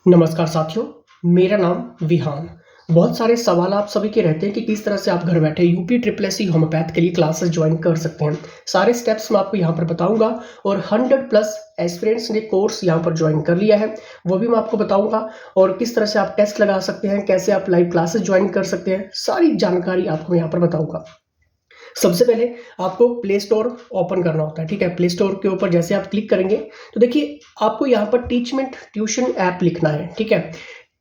नमस्कार साथियों, मेरा नाम विहान। बहुत सारे सवाल आप सभी के रहते हैं कि किस तरह से आप घर बैठे UP triple S C homeopath के लिए क्लासेस ज्वाइन कर सकते हैं। सारे स्टेप्स मैं आपको यहाँ पर बताऊंगा और 100 प्लस एस्पिरेंट्स ने कोर्स यहाँ पर ज्वाइन कर लिया है, वो भी मैं आपको बताऊंगा। और किस तरह से आप टेस्ट लगा सकते हैं, कैसे आप लाइव क्लासेस ज्वाइन कर सकते हैं, सारी जानकारी आपको यहाँ पर बताऊंगा। सबसे पहले आपको प्ले स्टोर ओपन करना होता है, ठीक है। प्ले स्टोर के ऊपर जैसे आप क्लिक करेंगे तो देखिए आपको यहाँ पर टीचमेंट ट्यूशन ऐप लिखना है, ठीक है।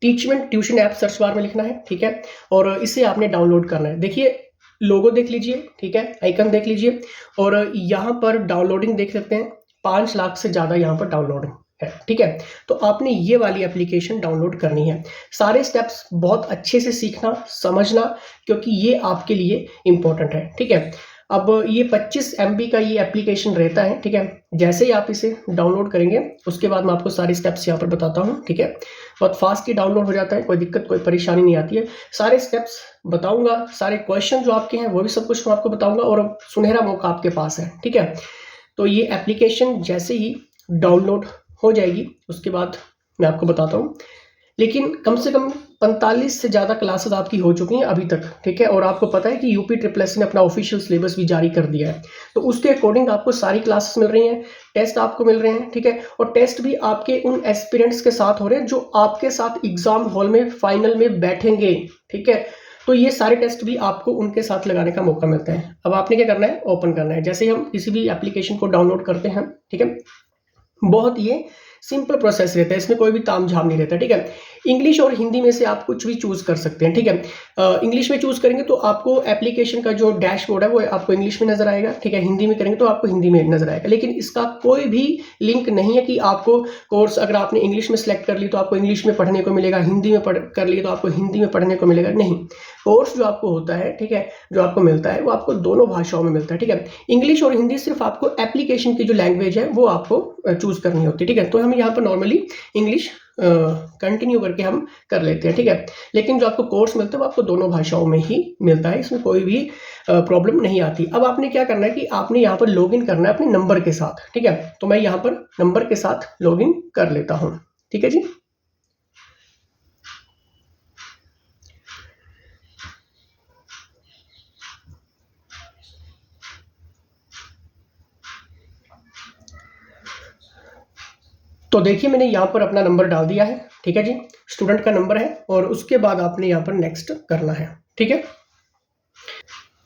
Teachmint tuition app search bar में लिखना है, ठीक है। और इसे आपने डाउनलोड करना है। देखिए लोगो देख लीजिए, ठीक है, आइकन देख लीजिए और यहाँ पर डाउनलोडिंग देख सकते हैं। 5 लाख से ज़्यादा यहाँ पर डाउनलोडिंग है, ठीक है। तो आपने ये वाली एप्लीकेशन डाउनलोड करनी है। सारे स्टेप्स बहुत अच्छे से सीखना, समझना, क्योंकि ये आपके लिए इम्पोर्टेंट है, ठीक है। अब ये 25 MB का ये एप्लीकेशन रहता है, ठीक है। जैसे ही आप इसे डाउनलोड करेंगे उसके बाद मैं आपको सारे स्टेप्स यहाँ पर बताता हूँ, ठीक है। बहुत फास्ट ही डाउनलोड हो जाता है, कोई दिक्कत कोई परेशानी नहीं आती है। सारे स्टेप्स बताऊंगा, सारे क्वेश्चन जो आपके हैं वो भी सब कुछ मैं आपको बताऊंगा और सुनहरा मौका आपके पास है, ठीक है। तो ये एप्लीकेशन जैसे ही डाउनलोड हो जाएगी उसके बाद मैं आपको बताता हूँ। लेकिन कम से कम 45 से ज़्यादा क्लासेस आपकी हो चुकी हैं अभी तक, ठीक है। और आपको पता है कि यूपी ट्रिपल एस सी ने अपना ऑफिशियल सिलेबस भी जारी कर दिया है, तो उसके अकॉर्डिंग आपको सारी क्लासेस मिल रही हैं, टेस्ट आपको मिल रहे हैं, ठीक है। और टेस्ट भी आपके उन एस्पिरेंट्स के साथ हो रहे हैं जो आपके साथ एग्जाम हॉल में फाइनल में बैठेंगे, ठीक है। तो ये सारे टेस्ट भी आपको उनके साथ लगाने का मौका मिलता है। अब आपने क्या करना है, ओपन करना है। जैसे ही हम किसी भी एप्लीकेशन को डाउनलोड करते हैं, ठीक है, बहुत ये सिंपल प्रोसेस रहता है, इसमें कोई भी तामझाम नहीं रहता, ठीक है। इंग्लिश और हिंदी में से आप कुछ भी चूज कर सकते हैं, ठीक है। इंग्लिश में चूज करेंगे तो आपको एप्लीकेशन का जो डैशबोर्ड है वो आपको इंग्लिश में नजर आएगा, ठीक है। हिंदी में करेंगे तो आपको हिंदी में नजर आएगा, लेकिन इसका कोई भी लिंक नहीं है कि आपको कोर्स अगर आपने इंग्लिश में सेलेक्ट कर ली तो आपको इंग्लिश में पढ़ने को मिलेगा, हिंदी में कर लिए तो आपको हिंदी में पढ़ने को मिलेगा, नहीं। कोर्स जो आपको होता है, ठीक है, जो आपको मिलता है वो आपको दोनों भाषाओं में मिलता है, ठीक है। इंग्लिश और हिंदी सिर्फ आपको एप्लीकेशन की जो लैंग्वेज है वो आपको चूज करनी होती है, ठीक है। तो हम यहाँ पर नॉर्मली इंग्लिश कंटिन्यू करके हम कर लेते हैं, ठीक है। लेकिन जो आपको कोर्स मिलता है वो आपको दोनों भाषाओं में ही मिलता है, इसमें कोई भी प्रॉब्लम नहीं आती। अब आपने क्या करना है कि आपने यहाँ पर लॉगिन करना है अपने नंबर के साथ, ठीक है। तो मैं यहाँ पर नंबर के साथ लॉगिन कर लेता हूँ, ठीक है जी। तो देखिए मैंने यहाँ पर अपना नंबर डाल दिया है, ठीक है जी, स्टूडेंट का नंबर है। और उसके बाद आपने यहाँ पर नेक्स्ट करना है, ठीक है।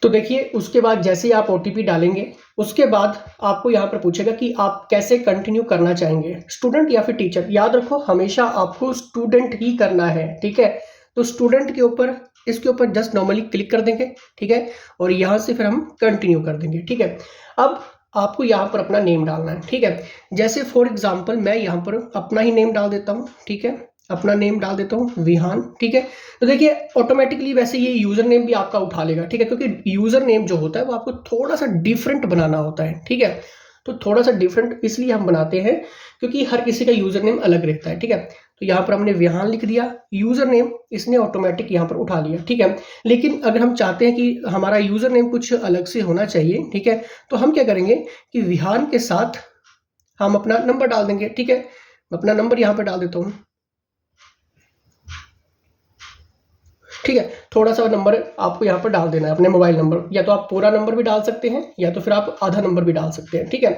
तो देखिए उसके बाद जैसे ही आप OTP डालेंगे उसके बाद आपको यहाँ पर पूछेगा कि आप कैसे कंटिन्यू करना चाहेंगे, स्टूडेंट या फिर टीचर। याद रखो हमेशा आपको स्टूडेंट ही करना है, ठीक है। तो स्टूडेंट के ऊपर, इसके ऊपर जस्ट नॉर्मली क्लिक कर देंगे, ठीक है। और यहाँ से फिर हम कंटिन्यू कर देंगे, ठीक है। अब आपको यहाँ पर अपना नेम डालना है, ठीक है। जैसे फॉर एग्जाम्पल मैं यहाँ पर अपना ही नेम डाल देता हूँ, ठीक है। अपना नेम डाल देता हूँ विहान, ठीक है। तो देखिए ऑटोमेटिकली वैसे ये यूजर नेम भी आपका उठा लेगा, ठीक है, क्योंकि यूजर नेम जो होता है वो आपको थोड़ा सा डिफरेंट बनाना होता है, ठीक है। तो थोड़ा सा डिफरेंट इसलिए हम बनाते हैं क्योंकि हर किसी का यूजर नेम अलग रहता है, ठीक है। तो यहाँ पर हमने विहान लिख दिया, यूजर नेम इसने ऑटोमेटिक यहाँ पर उठा लिया, ठीक है। लेकिन अगर हम चाहते हैं कि हमारा यूजर नेम कुछ अलग से होना चाहिए, ठीक है, तो हम क्या करेंगे कि विहान के साथ हम अपना नंबर डाल देंगे, ठीक है। अपना नंबर यहाँ पर डाल देता हूँ, ठीक है। थोड़ा सा नंबर आपको यहाँ पर डाल देना है, अपने मोबाइल नंबर, या तो आप पूरा नंबर भी डाल सकते हैं या तो फिर आप आधा नंबर भी डाल सकते हैं, ठीक है।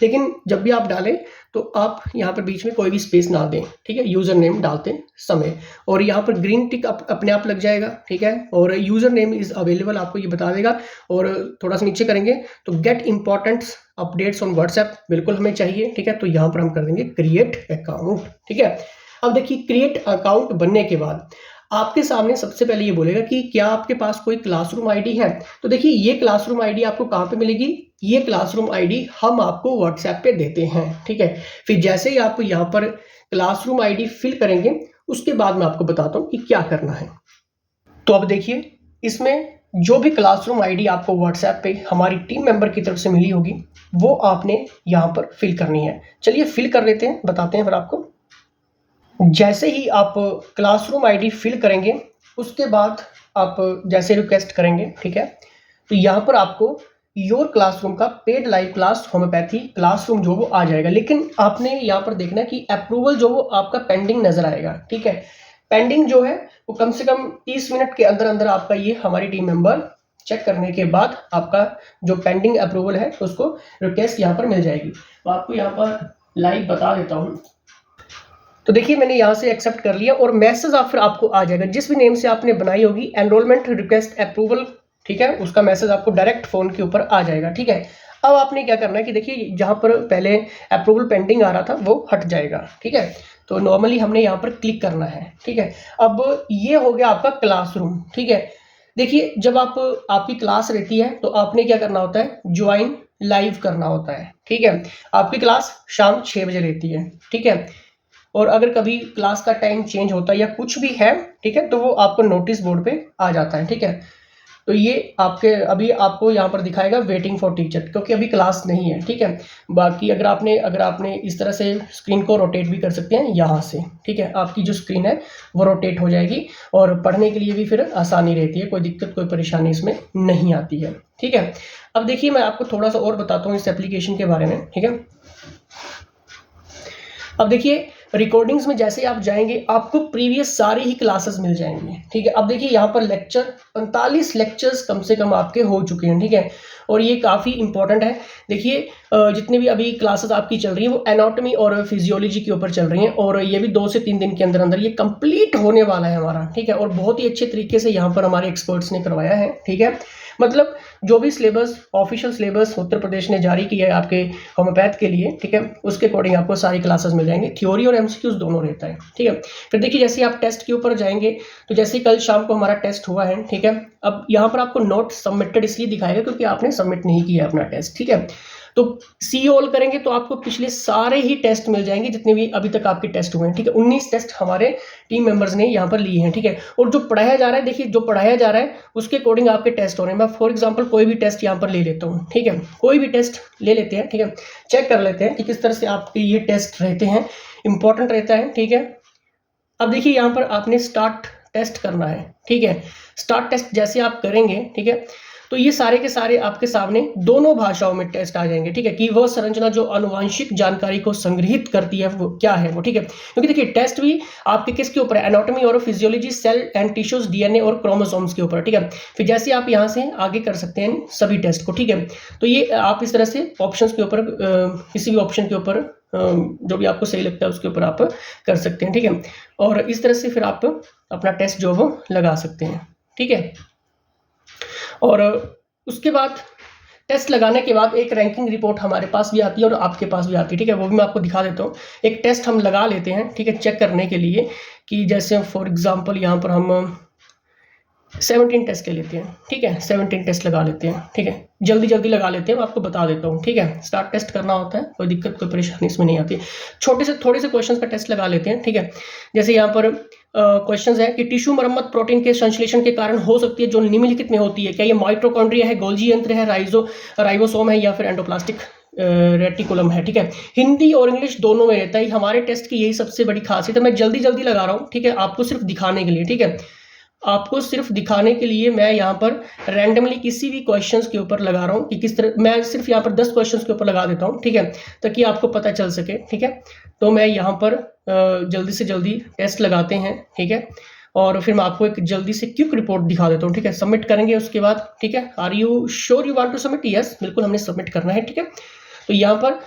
लेकिन जब भी आप डालें तो आप यहाँ पर बीच में कोई भी स्पेस ना दें, ठीक है, यूजर नेम डालते समय। और यहाँ पर ग्रीन टिक अपने आप लग जाएगा, ठीक है। और यूजर नेम इज अवेलेबल आपको ये बता देगा। और थोड़ा सा नीचे करेंगे तो get importants updates on WhatsApp बिल्कुल हमें चाहिए, ठीक है। तो यहाँ पर हम कर देंगे क्रिएट अकाउंट, ठीक है। अब देखिए क्रिएट अकाउंट बनने के बाद आपके सामने सबसे पहले ये बोलेगा कि क्या आपके पास कोई क्लासरूम आईडी है। तो देखिए ये क्लासरूम आईडी आपको कहाँ पे मिलेगी, ये क्लासरूम आईडी हम आपको व्हाट्सएप पे देते हैं, ठीक है। फिर जैसे ही आप यहाँ पर क्लासरूम आईडी फिल करेंगे उसके बाद मैं आपको बताता हूँ कि क्या करना है। तो अब देखिए इसमें जो भी क्लासरूम आईडी आपको व्हाट्सएप पे हमारी टीम मेंबर की तरफ से मिली होगी वो आपने यहाँ पर फिल करनी है। चलिए फिल कर लेते हैं, बताते हैं फिर आपको। जैसे ही आप क्लासरूम आईडी फिल करेंगे उसके बाद आप जैसे रिक्वेस्ट करेंगे, ठीक है, तो यहाँ पर आपको योर क्लासरूम का paid live class homeopathy classroom जो वो आ जाएगा। लेकिन आपने यहाँ पर देखना है कि अप्रूवल जो वो आपका पेंडिंग नजर आएगा, ठीक है। पेंडिंग जो है वो कम से कम 30 मिनट के अंदर अंदर आपका ये हमारी टीम मेंबर चेक करने के बाद आपका जो पेंडिंग अप्रूवल है उसको रिक्वेस्ट यहाँ पर मिल जाएगी। तो आपको यहाँ पर लाइव बता देता हूँ। तो देखिए मैंने यहाँ से एक्सेप्ट कर लिया और मैसेज फिर आपको आ जाएगा जिस भी नेम से आपने बनाई होगी, एनरोलमेंट रिक्वेस्ट अप्रूवल, ठीक है, उसका मैसेज आपको डायरेक्ट फोन के ऊपर आ जाएगा, ठीक है। अब आपने क्या करना है कि देखिए जहाँ पर पहले अप्रूवल पेंडिंग आ रहा था वो हट जाएगा, ठीक है। तो नॉर्मली हमने यहाँ पर क्लिक करना है, ठीक है। अब ये हो गया आपका क्लासरूम, ठीक है। देखिए जब आपकी क्लास रहती है तो आपने क्या करना होता है, ज्वाइन लाइव करना होता है, ठीक है। आपकी क्लास शाम 6 बजे रहती है, ठीक है। और अगर कभी क्लास का टाइम चेंज होता है या कुछ भी है, ठीक है, तो वो आपको नोटिस बोर्ड पे आ जाता है, ठीक है। तो ये अभी आपको यहाँ पर दिखाएगा वेटिंग फॉर टीचर, क्योंकि अभी क्लास नहीं है, ठीक है। बाकी अगर आपने इस तरह से स्क्रीन को रोटेट भी कर सकते हैं यहाँ से, ठीक है। आपकी जो स्क्रीन है वो रोटेट हो जाएगी और पढ़ने के लिए भी फिर आसानी रहती है, कोई दिक्कत कोई परेशानी इसमें नहीं आती है, ठीक है। अब देखिए मैं आपको थोड़ा सा और बताता हूँ इस एप्लीकेशन के बारे में, ठीक है। अब देखिए रिकॉर्डिंग्स में जैसे आप जाएंगे आपको प्रीवियस सारी ही क्लासेस मिल जाएंगी, ठीक है। अब देखिए यहाँ पर लेक्चर 45 लेक्चर्स कम से कम आपके हो चुके हैं, ठीक है। और ये काफ़ी इंपॉर्टेंट है। देखिए जितनी भी अभी क्लासेस आपकी चल रही है वो एनाटॉमी और फिजियोलॉजी के ऊपर चल रही हैं और ये भी 2 से 3 दिन के अंदर अंदर ये कंप्लीट होने वाला है हमारा, ठीक है। और बहुत ही अच्छे तरीके से यहाँ पर हमारे एक्सपर्ट्स ने करवाया है, ठीक है। मतलब जो भी syllabus official syllabus Uttar Pradesh ने जारी किया है आपके होम्योपैथ के लिए, ठीक है, उसके अकॉर्डिंग आपको सारी क्लासेस मिल जाएंगी। थ्योरी और एमसीक्यूज दोनों रहता है, ठीक है। फिर देखिए जैसे आप टेस्ट के ऊपर जाएंगे तो जैसे कल शाम को हमारा टेस्ट हुआ है, ठीक है। अब यहाँ पर आपको नोट सबमिटेड इसलिए दिखाएगा क्योंकि आपने सबमिट नहीं किया अपना टेस्ट, ठीक है। तो सी ऑल करेंगे तो आपको पिछले सारे ही टेस्ट मिल जाएंगे जितने भी अभी तक आपके टेस्ट हुए हैं, ठीक है। 19 टेस्ट हमारे टीम मेंबर्स ने यहाँ पर लिए हैं, ठीक है। और जो पढ़ाया जा रहा है, देखिए जो पढ़ाया जा रहा है उसके अकॉर्डिंग आपके टेस्ट हो रहे हैं। मैं फॉर एग्जांपल कोई भी टेस्ट यहाँ पर ले लेता हूँ, ठीक है। कोई भी टेस्ट ले लेते हैं, ठीक है। चेक कर लेते हैं कि किस तरह से आपके ये टेस्ट रहते हैं, इंपॉर्टेंट रहता है, ठीक है। अब देखिए यहाँ पर आपने स्टार्ट टेस्ट करना है, ठीक है। स्टार्ट टेस्ट जैसे आप करेंगे, ठीक है, तो ये सारे के सारे आपके सामने दोनों भाषाओं में टेस्ट आ जाएंगे, ठीक है। कि वह संरचना जो आनुवांशिक जानकारी को संग्रहित करती है वो क्या है वो, ठीक है। क्योंकि देखिए टेस्ट भी आपके किसके ऊपर है, एनाटॉमी और physiology, cell and tissues, DNA और क्रोमोसोम्स के ऊपर, ठीक है। फिर जैसे आप यहाँ से आगे कर सकते हैं सभी टेस्ट को, ठीक है। तो ये आप इस तरह से ऑप्शंस के ऊपर किसी भी ऑप्शन के ऊपर जो भी आपको सही लगता है उसके ऊपर आप कर सकते हैं, ठीक है। और इस तरह से फिर आप अपना टेस्ट जो वो लगा सकते हैं, ठीक है। और उसके बाद टेस्ट लगाने के बाद एक रैंकिंग रिपोर्ट हमारे पास भी आती है और आपके पास भी आती है, ठीक है। वो भी मैं आपको दिखा देता हूँ। एक टेस्ट हम लगा लेते हैं, ठीक है, चेक करने के लिए कि जैसे फॉर एग्जांपल यहाँ पर हम 17 टेस्ट ले लेते हैं, ठीक है। 17 टेस्ट लगा लेते हैं, ठीक है। जल्दी जल्दी लगा लेते हैं, मैं आपको बता देता हूँ, ठीक है। स्टार्ट टेस्ट करना होता है, कोई दिक्कत कोई परेशानी इसमें नहीं आती। थोड़े से क्वेश्चंस का टेस्ट लगा लेते हैं, ठीक है। जैसे यहाँ पर क्वेश्चंस है कि टिश्यू मरम्मत प्रोटीन के संश्लेषण के कारण हो सकती है जो निम्नलिखित में होती है। क्या ये माइटोकॉन्ड्रिया है, गोल्जी यंत्र है, राइबोसोम है या फिर एंडोप्लास्टिक रेटिकुलम है, ठीक है। हिंदी और इंग्लिश दोनों में रहता है। हमारे टेस्ट की यही सबसे बड़ी खासियत है। मैं जल्दी जल्दी लगा रहा हूँ, ठीक है, आपको सिर्फ दिखाने के लिए, ठीक है। आपको सिर्फ दिखाने के लिए मैं यहाँ पर रैंडमली किसी भी क्वेश्चंस के ऊपर लगा रहा हूँ कि किस तरह। मैं सिर्फ यहाँ पर 10 क्वेश्चंस के ऊपर लगा देता हूँ, ठीक है, ताकि आपको पता चल सके, ठीक है। तो मैं यहाँ पर जल्दी से जल्दी टेस्ट लगाते हैं, ठीक है। और फिर मैं आपको एक जल्दी से क्विक रिपोर्ट दिखा देता हूँ, ठीक है। सबमिट करेंगे उसके बाद, ठीक है। Are you sure you want to submit? Yes, बिल्कुल हमने सबमिट करना है, ठीक है। तो यहाँ पर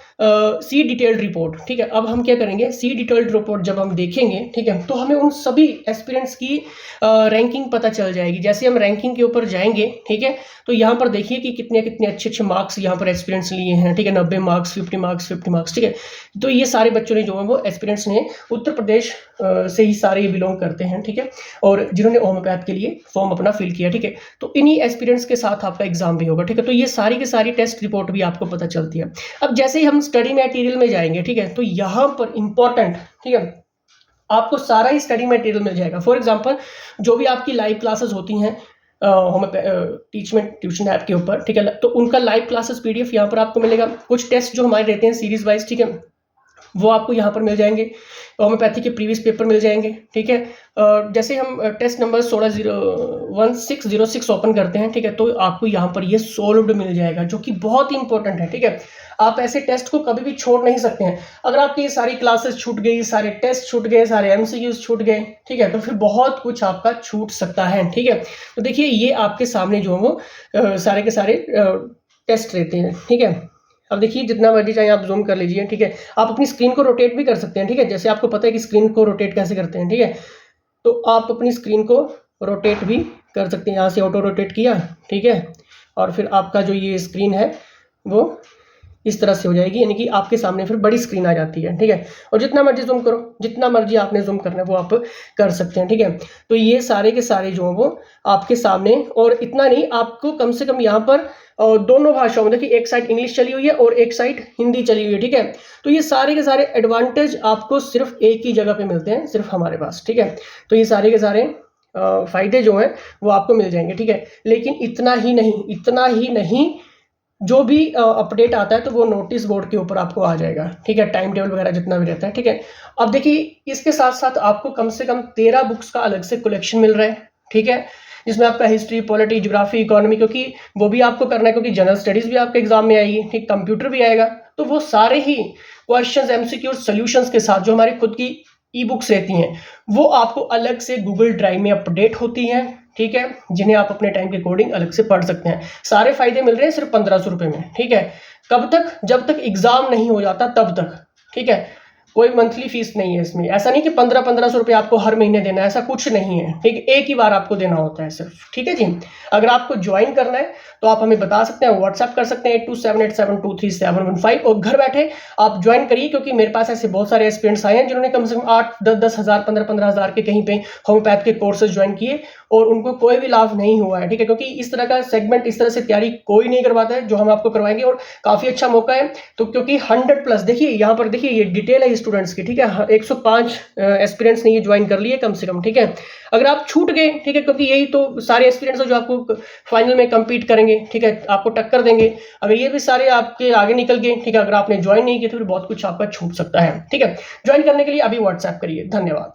सी डिटेल्ड रिपोर्ट, ठीक है। अब हम क्या करेंगे, सी डिटेल्ड रिपोर्ट जब हम देखेंगे, ठीक है, तो हमें उन सभी एस्पिरेंट्स की रैंकिंग पता चल जाएगी। जैसे हम रैंकिंग के ऊपर जाएंगे, ठीक है, तो यहाँ पर देखिए कि कितने कितने अच्छे अच्छे मार्क्स यहाँ पर एस्पिरेंट्स लिए हैं, ठीक है। 90 मार्क्स, 50 मार्क्स, 50 मार्क्स, ठीक है। तो ये सारे बच्चों ने जो है वो एस्पिरेंट्स ने उत्तर प्रदेश से ही सारे बिलोंग करते हैं, ठीक है। और जिन्होंने होम्योपैथ के लिए फॉर्म अपना फिल किया, ठीक है। तो इन्हीं एस्पिरेंट्स के साथ आपका एग्जाम भी होगा, ठीक है। तो ये सारी की सारी टेस्ट रिपोर्ट भी आपको पता चलती है। अब जैसे ही हम स्टडी मटेरियल में जाएंगे, ठीक है, तो यहाँ पर इंपॉर्टेंट, ठीक है, आपको सारा ही स्टडी मटेरियल मिल जाएगा। फॉर एग्जांपल जो भी आपकी लाइव क्लासेस होती हैं ट्यूशन ऐप के ऊपर, ठीक है, तो उनका लाइव क्लासेस पीडीएफ यहाँ पर आपको मिलेगा। कुछ टेस्ट जो हमारे रहते हैं सीरीज वाइज, ठीक है, वो आपको यहाँ पर मिल जाएंगे। होम्योपैथी के प्रीवियस पेपर मिल जाएंगे, ठीक है। जैसे हम टेस्ट नंबर 1606 ओपन करते हैं, ठीक है, तो आपको यहाँ पर ये सोल्व्ड मिल जाएगा, जो कि बहुत ही इंपॉर्टेंट है, ठीक है। आप ऐसे टेस्ट को कभी भी छोड़ नहीं सकते हैं। अगर आपकी ये सारी क्लासेस छूट गई, सारे टेस्ट छूट गए, सारे एमसीक्यूज छूट गए, ठीक है, तो फिर बहुत कुछ आपका छूट सकता है, ठीक है। तो देखिए ये आपके सामने जो है वो सारे के सारे टेस्ट रहते हैं, ठीक है। अब देखिए जितना मर्जी चाहे आप जूम कर लीजिए, ठीक है। आप अपनी स्क्रीन को रोटेट भी कर सकते हैं, ठीक है। जैसे आपको पता है कि स्क्रीन को रोटेट कैसे करते हैं, ठीक है, तो आप अपनी स्क्रीन को रोटेट भी कर सकते हैं। यहाँ से ऑटो रोटेट किया, ठीक है, और फिर आपका जो ये स्क्रीन है वो इस तरह से हो जाएगी, यानी कि आपके सामने फिर बड़ी स्क्रीन आ जाती है, ठीक है। और जितना मर्जी जूम करो, जितना मर्जी आपने जूम करना है वो आप कर सकते हैं, ठीक है। तो ये सारे के सारे जो है वो आपके सामने, और इतना नहीं, आपको कम से कम यहाँ पर दोनों भाषाओं में, देखिए एक साइड इंग्लिश चली हुई है और एक साइड हिंदी चली हुई है, ठीक है। तो ये सारे के सारे एडवांटेज आपको सिर्फ एक ही जगह पे मिलते हैं, सिर्फ हमारे पास, ठीक है। तो ये सारे के सारे फायदे जो हैं वो आपको मिल जाएंगे, ठीक है। लेकिन इतना ही नहीं, जो भी अपडेट आता है तो वो नोटिस बोर्ड के ऊपर आपको आ जाएगा, ठीक है, टाइम टेबल वगैरह जितना भी रहता है, ठीक है। अब देखिए इसके साथ साथ आपको कम से कम 13 बुक्स का अलग से कलेक्शन मिल रहा है, ठीक है, जिसमें आपका हिस्ट्री, पॉलिटी, ज्योग्राफी, इकोनॉमी, क्योंकि वो भी आपको करना है, क्योंकि जनरल स्टडीज भी आपके एग्जाम में आएगी, ठीक, कंप्यूटर भी आएगा, तो वो सारे ही क्वेश्चंस, एमसीक्यूज, सॉल्यूशंस के साथ जो हमारी खुद की ई बुक्स रहती हैं वो आपको अलग से गूगल ड्राइव में अपडेट होती हैं, ठीक है, जिन्हें आप अपने टाइम के अकॉर्डिंग अलग से पढ़ सकते हैं। सारे फायदे मिल रहे हैं सिर्फ 1500 रुपये में, ठीक है। कब तक? जब तक एग्जाम नहीं हो जाता तब तक, ठीक है। कोई मंथली फीस नहीं है इसमें, ऐसा नहीं कि 1500 रुपये आपको हर महीने देना है, ऐसा कुछ नहीं है, ठीक है, एक ही बार आपको देना होता है सिर्फ, ठीक है जी। अगर आपको ज्वाइन करना है तो आप हमें बता सकते हैं, व्हाट्सएप कर सकते हैं 8278723715, और घर बैठे आप ज्वाइन करिए, क्योंकि मेरे पास ऐसे बहुत सारे एस्पिरेंट्स आए हैं जिन्होंने कम से कम 8-10 हज़ार, 15-15 हज़ार के कहीं पे होम्योपैथ के कोर्सेज ज्वाइन किए और उनको कोई भी लाभ नहीं हुआ है, ठीक है, क्योंकि इस तरह का सेगमेंट, इस तरह से तैयारी कोई नहीं करवाता है जो हम आपको करवाएंगे, और काफ़ी अच्छा मौका है। तो क्योंकि 100+, देखिए यहाँ पर देखिए ये डिटेल है स्टूडेंट्स की, ठीक है, 105 एस्पिरेंट्स ने ये ज्वाइन कर लिए कम से कम, ठीक है। अगर आप छूट गए, ठीक है, क्योंकि यही तो सारे एस्पिरेंट्स हैं जो आपको फाइनल में compete करेंगे, ठीक है, आपको टक्कर देंगे। अगर ये भी सारे आपके आगे निकल गए, ठीक है, अगर आपने ज्वाइन नहीं किया तो फिर बहुत कुछ आपका छूट सकता है, ठीक है। ज्वाइन करने के लिए अभी व्हाट्सएप करिए। धन्यवाद।